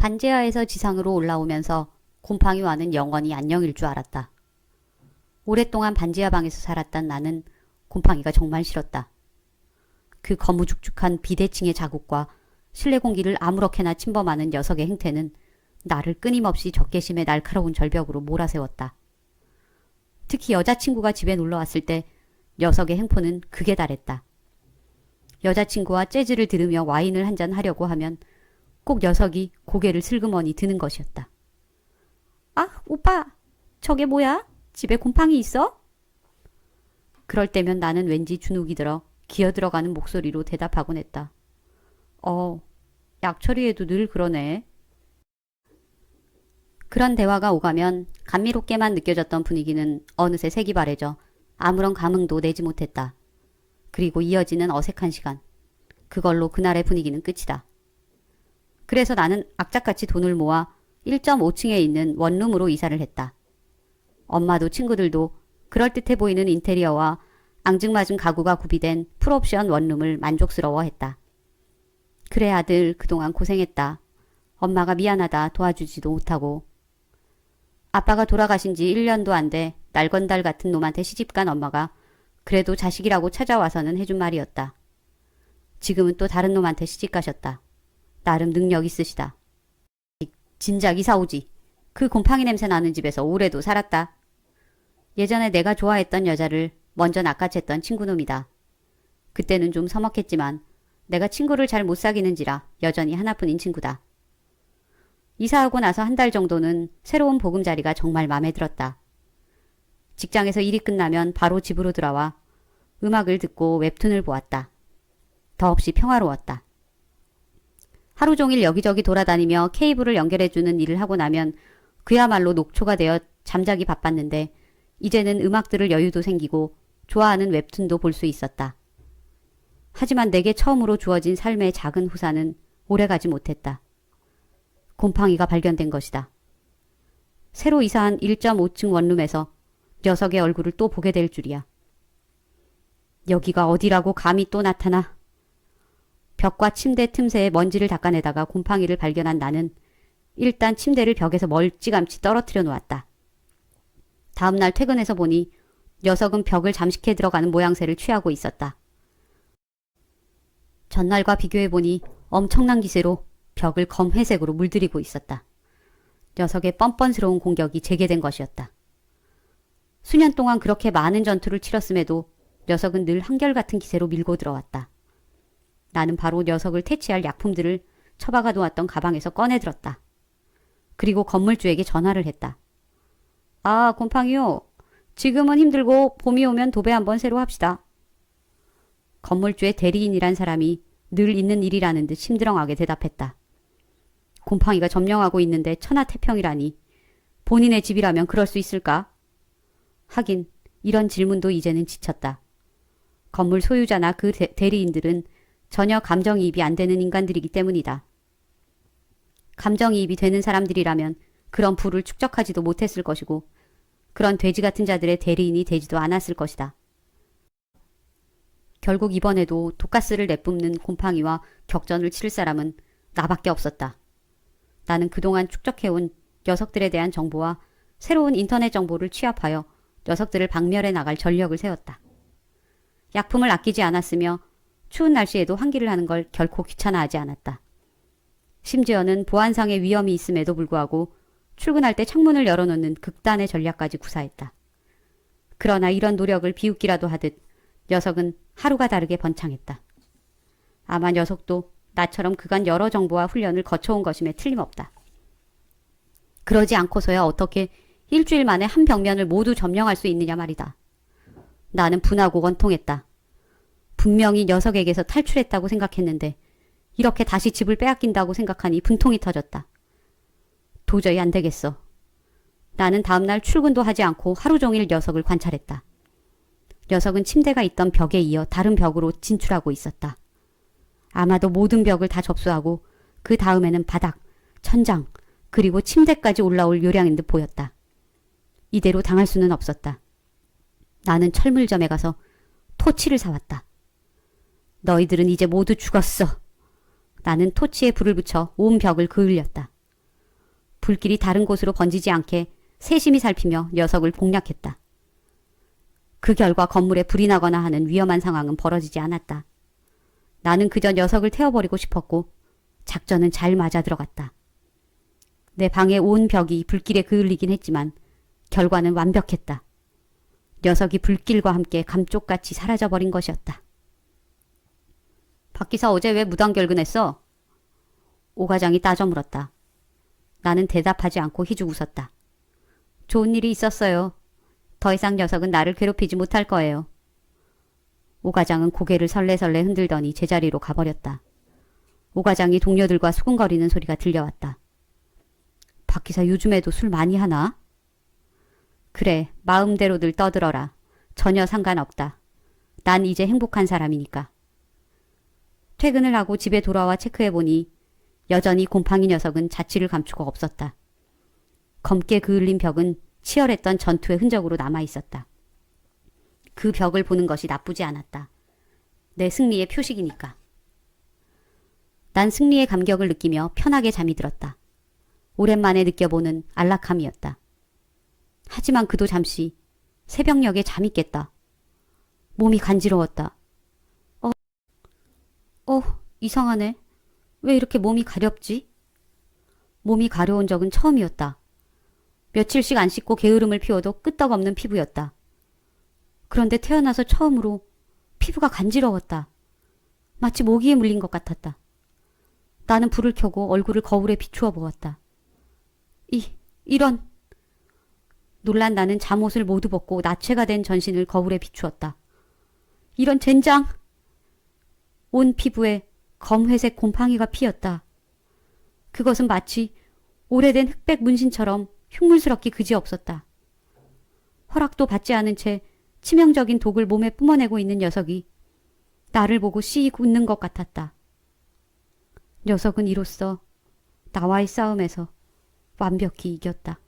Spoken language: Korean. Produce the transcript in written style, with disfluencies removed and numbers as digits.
반지하에서 지상으로 올라오면서 곰팡이와는 영원히 안녕일 줄 알았다. 오랫동안 반지하 방에서 살았던 나는 곰팡이가 정말 싫었다. 그 거무죽죽한 비대칭의 자국과 실내 공기를 아무렇게나 침범하는 녀석의 행태는 나를 끊임없이 적개심의 날카로운 절벽으로 몰아세웠다. 특히 여자친구가 집에 놀러왔을 때 녀석의 행포는 극에 달했다. 여자친구와 재즈를 들으며 와인을 한잔 하려고 하면 꼭 녀석이 고개를 슬그머니 드는 것이었다. 아, 오빠, 저게 뭐야? 집에 곰팡이 있어? 그럴 때면 나는 왠지 주눅이 들어 기어들어가는 목소리로 대답하곤 했다. 약처리에도 늘 그러네. 그런 대화가 오가면 감미롭게만 느껴졌던 분위기는 어느새 색이 바래져 아무런 감흥도 내지 못했다. 그리고 이어지는 어색한 시간. 그걸로 그날의 분위기는 끝이다. 그래서 나는 악착같이 돈을 모아 1.5층에 있는 원룸으로 이사를 했다. 엄마도 친구들도 그럴듯해 보이는 인테리어와 앙증맞은 가구가 구비된 풀옵션 원룸을 만족스러워했다. 그래 아들 그동안 고생했다. 엄마가 미안하다 도와주지도 못하고. 아빠가 돌아가신 지 1년도 안 돼 날건달 같은 놈한테 시집간 엄마가 그래도 자식이라고 찾아와서는 해준 말이었다. 지금은 또 다른 놈한테 시집가셨다. 나름 능력 있으시다. 진작 이사 오지. 그 곰팡이 냄새 나는 집에서 오래도 살았다. 예전에 내가 좋아했던 여자를 먼저 낚아챘던 친구놈이다. 그때는 좀 서먹했지만 내가 친구를 잘 못 사귀는지라 여전히 하나뿐인 친구다. 이사하고 나서 한 달 정도는 새로운 보금자리가 정말 마음에 들었다. 직장에서 일이 끝나면 바로 집으로 들어와 음악을 듣고 웹툰을 보았다. 더없이 평화로웠다. 하루 종일 여기저기 돌아다니며 케이블을 연결해주는 일을 하고 나면 그야말로 녹초가 되어 잠자기 바빴는데 이제는 음악 들을 여유도 생기고 좋아하는 웹툰도 볼 수 있었다. 하지만 내게 처음으로 주어진 삶의 작은 후사는 오래가지 못했다. 곰팡이가 발견된 것이다. 새로 이사한 1.5층 원룸에서 녀석의 얼굴을 또 보게 될 줄이야. 여기가 어디라고 감히 또 나타나. 벽과 침대 틈새에 먼지를 닦아내다가 곰팡이를 발견한 나는 일단 침대를 벽에서 멀찌감치 떨어뜨려 놓았다. 다음날 퇴근해서 보니 녀석은 벽을 잠식해 들어가는 모양새를 취하고 있었다. 전날과 비교해보니 엄청난 기세로 벽을 검회색으로 물들이고 있었다. 녀석의 뻔뻔스러운 공격이 재개된 것이었다. 수년 동안 그렇게 많은 전투를 치렀음에도 녀석은 늘 한결같은 기세로 밀고 들어왔다. 나는 바로 녀석을 퇴치할 약품들을 처박아 놓았던 가방에서 꺼내들었다. 그리고 건물주에게 전화를 했다. 아, 곰팡이요. 지금은 힘들고 봄이 오면 도배 한번 새로 합시다. 건물주의 대리인이란 사람이 늘 있는 일이라는 듯 심드렁하게 대답했다. 곰팡이가 점령하고 있는데 천하태평이라니. 본인의 집이라면 그럴 수 있을까? 하긴 이런 질문도 이제는 지쳤다. 건물 소유자나 그 대리인들은 전혀 감정이입이 안 되는 인간들이기 때문이다. 감정이입이 되는 사람들이라면 그런 부를 축적하지도 못했을 것이고 그런 돼지 같은 자들의 대리인이 되지도 않았을 것이다. 결국 이번에도 독가스를 내뿜는 곰팡이와 격전을 치를 사람은 나밖에 없었다. 나는 그동안 축적해온 녀석들에 대한 정보와 새로운 인터넷 정보를 취합하여 녀석들을 박멸해 나갈 전력을 세웠다. 약품을 아끼지 않았으며 추운 날씨에도 환기를 하는 걸 결코 귀찮아하지 않았다. 심지어는 보안상의 위험이 있음에도 불구하고 출근할 때 창문을 열어놓는 극단의 전략까지 구사했다. 그러나 이런 노력을 비웃기라도 하듯 녀석은 하루가 다르게 번창했다. 아마 녀석도 나처럼 그간 여러 정보와 훈련을 거쳐온 것임에 틀림없다. 그러지 않고서야 어떻게 일주일 만에 한 벽면을 모두 점령할 수 있느냐 말이다. 나는 분하고 원통했다. 분명히 녀석에게서 탈출했다고 생각했는데 이렇게 다시 집을 빼앗긴다고 생각하니 분통이 터졌다. 도저히 안 되겠어. 나는 다음날 출근도 하지 않고 하루 종일 녀석을 관찰했다. 녀석은 침대가 있던 벽에 이어 다른 벽으로 진출하고 있었다. 아마도 모든 벽을 다 접수하고 그 다음에는 바닥, 천장, 그리고 침대까지 올라올 요량인 듯 보였다. 이대로 당할 수는 없었다. 나는 철물점에 가서 토치를 사왔다. 너희들은 이제 모두 죽었어. 나는 토치에 불을 붙여 온 벽을 그을렸다. 불길이 다른 곳으로 번지지 않게 세심히 살피며 녀석을 공략했다. 그 결과 건물에 불이 나거나 하는 위험한 상황은 벌어지지 않았다. 나는 그저 녀석을 태워버리고 싶었고 작전은 잘 맞아 들어갔다. 내 방의 온 벽이 불길에 그을리긴 했지만 결과는 완벽했다. 녀석이 불길과 함께 감쪽같이 사라져버린 것이었다. 박 기사 어제 왜 무단결근했어? 오 과장이 따져 물었다. 나는 대답하지 않고 희죽 웃었다. 좋은 일이 있었어요. 더 이상 녀석은 나를 괴롭히지 못할 거예요. 오 과장은 고개를 설레설레 흔들더니 제자리로 가버렸다. 오 과장이 동료들과 수군거리는 소리가 들려왔다. 박 기사 요즘에도 술 많이 하나? 그래, 마음대로들 떠들어라. 전혀 상관없다. 난 이제 행복한 사람이니까. 퇴근을 하고 집에 돌아와 체크해보니 여전히 곰팡이 녀석은 자취를 감추고 없었다. 검게 그을린 벽은 치열했던 전투의 흔적으로 남아있었다. 그 벽을 보는 것이 나쁘지 않았다. 내 승리의 표식이니까. 난 승리의 감격을 느끼며 편하게 잠이 들었다. 오랜만에 느껴보는 안락함이었다. 하지만 그도 잠시 새벽녘에 잠이 깼다. 몸이 간지러웠다. 이상하네. 왜 이렇게 몸이 가렵지? 몸이 가려운 적은 처음이었다. 며칠씩 안 씻고 게으름을 피워도 끄떡없는 피부였다. 그런데 태어나서 처음으로 피부가 간지러웠다. 마치 모기에 물린 것 같았다. 나는 불을 켜고 얼굴을 거울에 비추어 보았다. 이런... 놀란 나는 잠옷을 모두 벗고 나체가 된 전신을 거울에 비추었다. 이런 젠장! 온 피부에 검회색 곰팡이가 피었다. 그것은 마치 오래된 흑백 문신처럼 흉물스럽기 그지없었다. 허락도 받지 않은 채 치명적인 독을 몸에 뿜어내고 있는 녀석이 나를 보고 씩 웃는 것 같았다. 녀석은 이로써 나와의 싸움에서 완벽히 이겼다.